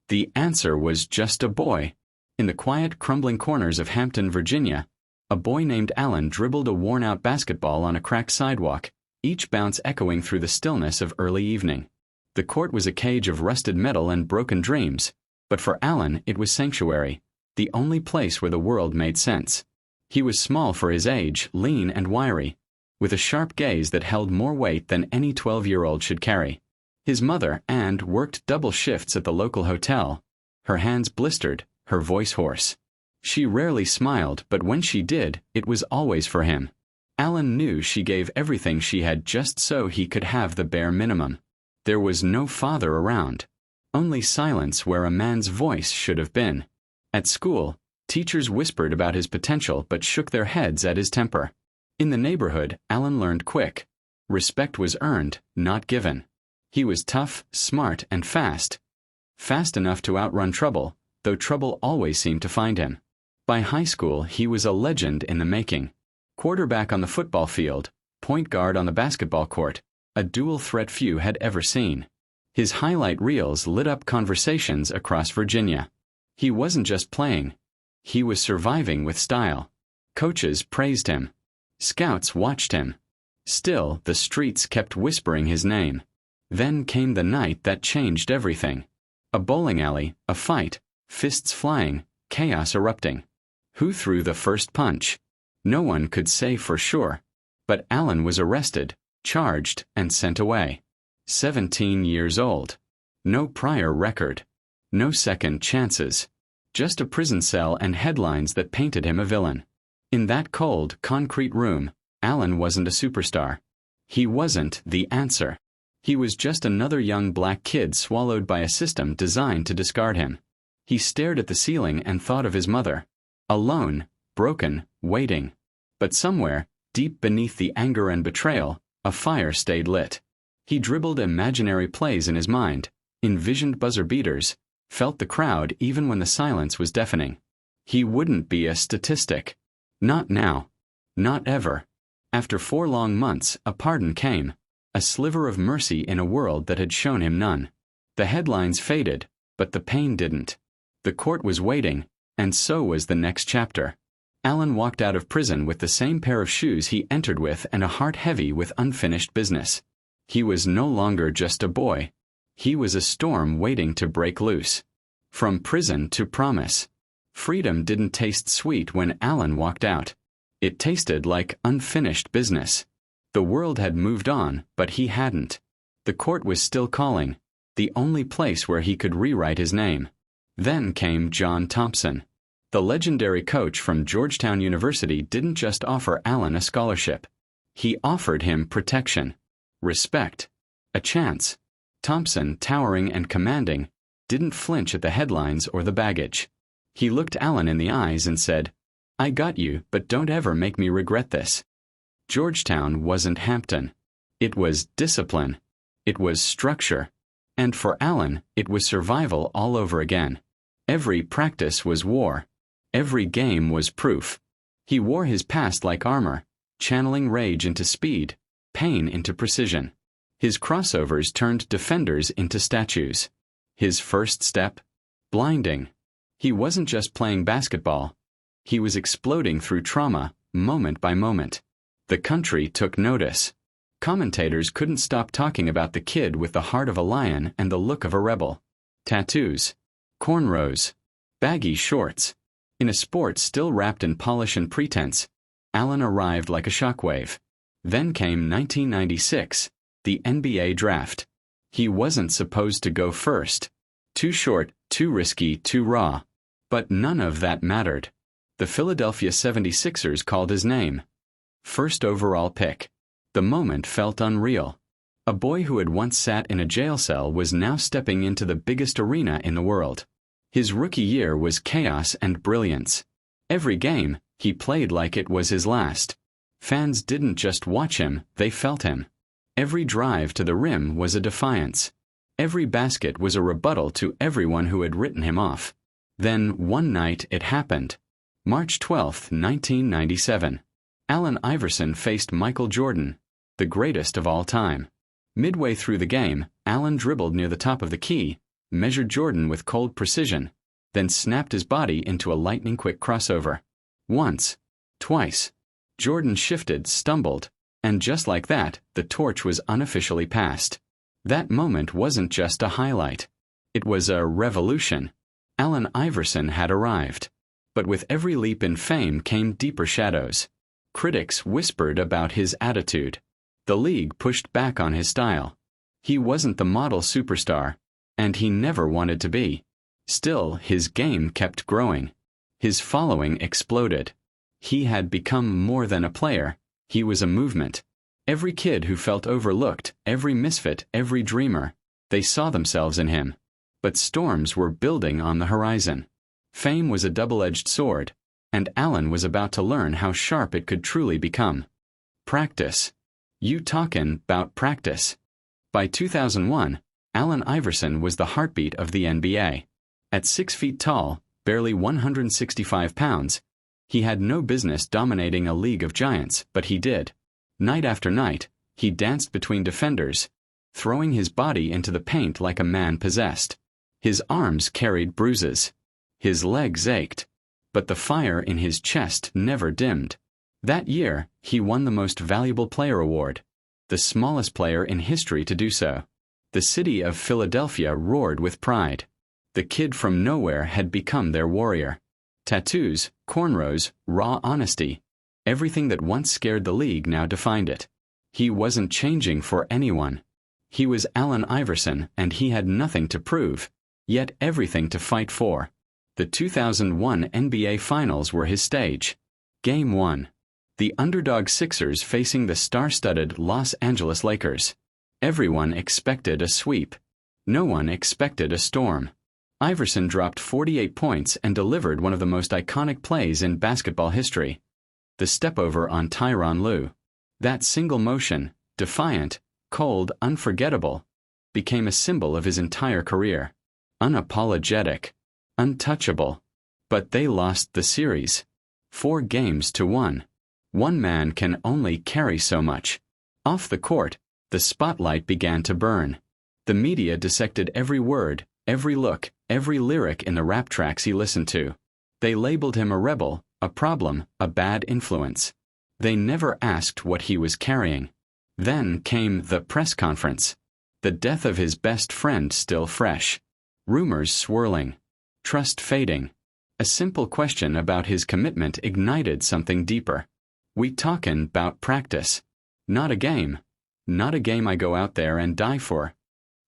The answer was just a boy. In the quiet, crumbling corners of Hampton, Virginia, a boy named Allen dribbled a worn-out basketball on a cracked sidewalk, each bounce echoing through the stillness of early evening. The court was a cage of rusted metal and broken dreams, but for Allen it was sanctuary, the only place where the world made sense. He was small for his age, lean and wiry, with a sharp gaze that held more weight than any 12-year-old should carry. His mother, Anne, worked double shifts at the local hotel, her hands blistered, her voice hoarse. She rarely smiled, but when she did, it was always for him. Allen knew she gave everything she had just so he could have the bare minimum. There was no father around. Only silence where a man's voice should have been. At school, teachers whispered about his potential but shook their heads at his temper. In the neighborhood, Allen learned quick. Respect was earned, not given. He was tough, smart, and fast. Fast enough to outrun trouble, though trouble always seemed to find him. By high school, he was a legend in the making. Quarterback on the football field, point guard on the basketball court, a dual threat few had ever seen. His highlight reels lit up conversations across Virginia. He wasn't just playing. He was surviving with style. Coaches praised him. Scouts watched him. Still, the streets kept whispering his name. Then came the night that changed everything. A bowling alley, a fight, fists flying, chaos erupting. Who threw the first punch? No one could say for sure. But Allen was arrested, charged, and sent away. 17 years old. No prior record. No second chances. Just a prison cell and headlines that painted him a villain. In that cold, concrete room, Allen wasn't a superstar. He wasn't the answer. He was just another young black kid swallowed by a system designed to discard him. He stared at the ceiling and thought of his mother. Alone, broken, waiting. But somewhere, deep beneath the anger and betrayal, a fire stayed lit. He dribbled imaginary plays in his mind, envisioned buzzer beaters, felt the crowd even when the silence was deafening. He wouldn't be a statistic. Not now. Not ever. After 4 long months, a pardon came. A sliver of mercy in a world that had shown him none. The headlines faded, but the pain didn't. The court was waiting, and so was the next chapter. Allen walked out of prison with the same pair of shoes he entered with and a heart heavy with unfinished business. He was no longer just a boy. He was a storm waiting to break loose. From prison to promise. Freedom didn't taste sweet when Allen walked out. It tasted like unfinished business. The world had moved on, but he hadn't. The court was still calling, the only place where he could rewrite his name. Then came John Thompson. The legendary coach from Georgetown University didn't just offer Allen a scholarship. He offered him protection, respect, a chance. Thompson, towering and commanding, didn't flinch at the headlines or the baggage. He looked Allen in the eyes and said, "I got you, but don't ever make me regret this." Georgetown wasn't Hampton. It was discipline. It was structure. And for Allen, it was survival all over again. Every practice was war. Every game was proof. He wore his past like armor, channeling rage into speed, pain into precision. His crossovers turned defenders into statues. His first step? Blinding. He wasn't just playing basketball. He was exploding through trauma, moment by moment. The country took notice. Commentators couldn't stop talking about the kid with the heart of a lion and the look of a rebel. Tattoos. Cornrows. Baggy shorts. In a sport still wrapped in polish and pretense, Allen arrived like a shockwave. Then came 1996, the NBA draft. He wasn't supposed to go first. Too short, too risky, too raw. But none of that mattered. The Philadelphia 76ers called his name. First overall pick. The moment felt unreal. A boy who had once sat in a jail cell was now stepping into the biggest arena in the world. His rookie year was chaos and brilliance. Every game, he played like it was his last. Fans didn't just watch him, they felt him. Every drive to the rim was a defiance. Every basket was a rebuttal to everyone who had written him off. Then, one night, it happened. March 12, 1997. Allen Iverson faced Michael Jordan, the greatest of all time. Midway through the game, Allen dribbled near the top of the key, measured Jordan with cold precision, then snapped his body into a lightning-quick crossover. Once, twice. Jordan shifted, stumbled, and just like that, the torch was unofficially passed. That moment wasn't just a highlight. It was a revolution. Allen Iverson had arrived. But with every leap in fame came deeper shadows. Critics whispered about his attitude. The league pushed back on his style. He wasn't the model superstar, and he never wanted to be. Still, his game kept growing. His following exploded. He had become more than a player. He was a movement. Every kid who felt overlooked, every misfit, every dreamer, they saw themselves in him. But storms were building on the horizon. Fame was a double-edged sword, and Allen was about to learn how sharp it could truly become. Practice. You talkin' 'bout practice. By 2001, Allen Iverson was the heartbeat of the NBA. At 6 feet tall, barely 165 pounds, he had no business dominating a league of giants, but he did. Night after night, he danced between defenders, throwing his body into the paint like a man possessed. His arms carried bruises. His legs ached. But the fire in his chest never dimmed. That year, he won the Most Valuable Player award, the smallest player in history to do so. The city of Philadelphia roared with pride. The kid from nowhere had become their warrior. Tattoos, cornrows, raw honesty. Everything that once scared the league now defined it. He wasn't changing for anyone. He was Allen Iverson, and he had nothing to prove, yet everything to fight for. The 2001 NBA Finals were his stage. Game 1. The underdog Sixers facing the star-studded Los Angeles Lakers. Everyone expected a sweep. No one expected a storm. Iverson dropped 48 points and delivered one of the most iconic plays in basketball history. The step-over on Tyronn Lue. That single motion, defiant, cold, unforgettable, became a symbol of his entire career. Unapologetic. Untouchable. But they lost the series. 4-1. One man can only carry so much. Off the court, the spotlight began to burn. The media dissected every word, every look, every lyric in the rap tracks he listened to. They labeled him a rebel, a problem, a bad influence. They never asked what he was carrying. Then came the press conference. The death of his best friend still fresh. Rumors swirling. Trust fading. A simple question about his commitment ignited something deeper. We talkin' 'bout practice. Not a game. Not a game I go out there and die for.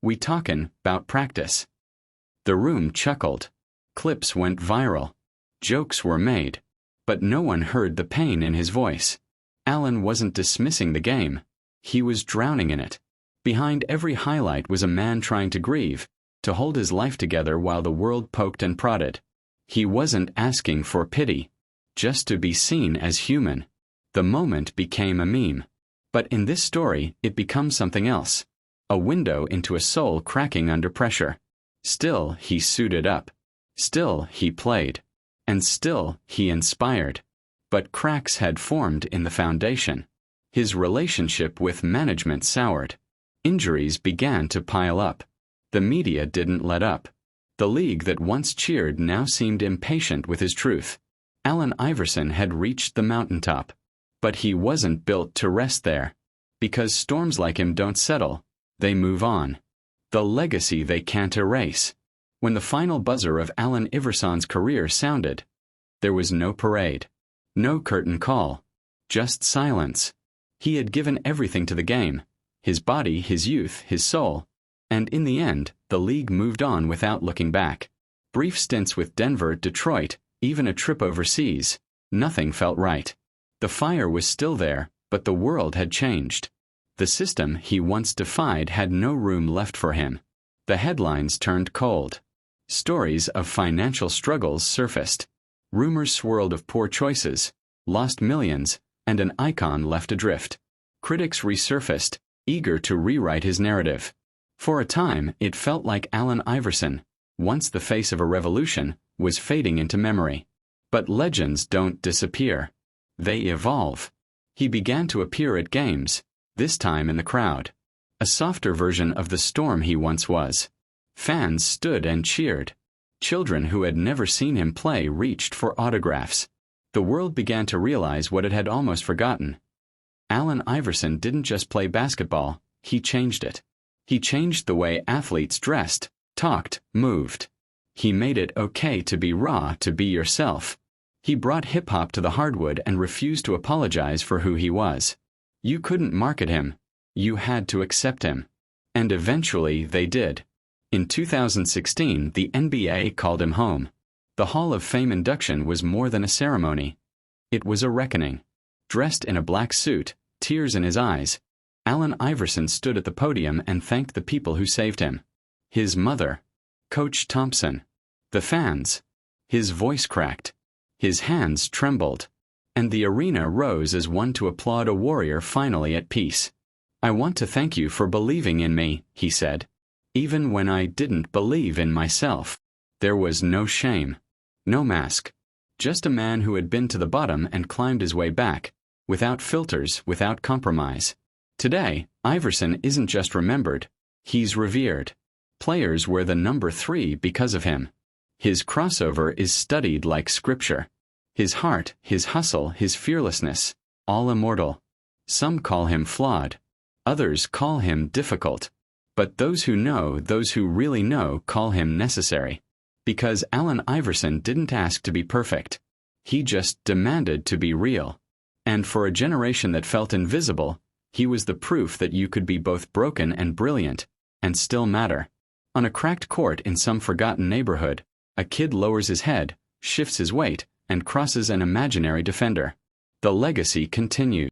We talkin' 'bout practice. The room chuckled. Clips went viral. Jokes were made. But no one heard the pain in his voice. Allen wasn't dismissing the game. He was drowning in it. Behind every highlight was a man trying to grieve, to hold his life together while the world poked and prodded. He wasn't asking for pity, just to be seen as human. The moment became a meme. But in this story, it becomes something else. A window into a soul cracking under pressure. Still, he suited up. Still, he played. And still, he inspired. But cracks had formed in the foundation. His relationship with management soured. Injuries began to pile up. The media didn't let up. The league that once cheered now seemed impatient with his truth. Allen Iverson had reached the mountaintop. But he wasn't built to rest there. Because storms like him don't settle, they move on. The legacy they can't erase. When the final buzzer of Allen Iverson's career sounded, there was no parade. No curtain call. Just silence. He had given everything to the game. His body, his youth, his soul. And in the end, the league moved on without looking back. Brief stints with Denver, Detroit, even a trip overseas. Nothing felt right. The fire was still there, but the world had changed. The system he once defied had no room left for him. The headlines turned cold. Stories of financial struggles surfaced. Rumors swirled of poor choices, lost millions, and an icon left adrift. Critics resurfaced, eager to rewrite his narrative. For a time, it felt like Allen Iverson, once the face of a revolution, was fading into memory. But legends don't disappear. They evolve. He began to appear at games, this time in the crowd. A softer version of the storm he once was. Fans stood and cheered. Children who had never seen him play reached for autographs. The world began to realize what it had almost forgotten. Allen Iverson didn't just play basketball, he changed it. He changed the way athletes dressed, talked, moved. He made it okay to be raw, to be yourself. He brought hip-hop to the hardwood and refused to apologize for who he was. You couldn't market him. You had to accept him. And eventually they did. In 2016, the NBA called him home. The Hall of Fame induction was more than a ceremony. It was a reckoning. Dressed in a black suit, tears in his eyes, Allen Iverson stood at the podium and thanked the people who saved him. His mother, Coach Thompson, the fans. His voice cracked. His hands trembled. And the arena rose as one to applaud a warrior finally at peace. "I want to thank you for believing in me," he said. "Even when I didn't believe in myself." There was no shame. No mask. Just a man who had been to the bottom and climbed his way back, without filters, without compromise. Today, Iverson isn't just remembered, he's revered. Players wear the number 3 because of him. His crossover is studied like scripture. His heart, his hustle, his fearlessness, all immortal. Some call him flawed. Others call him difficult. But those who know, those who really know, call him necessary. Because Allen Iverson didn't ask to be perfect. He just demanded to be real. And for a generation that felt invisible, he was the proof that you could be both broken and brilliant, and still matter. On a cracked court in some forgotten neighborhood, a kid lowers his head, shifts his weight, and crosses an imaginary defender. The legacy continues.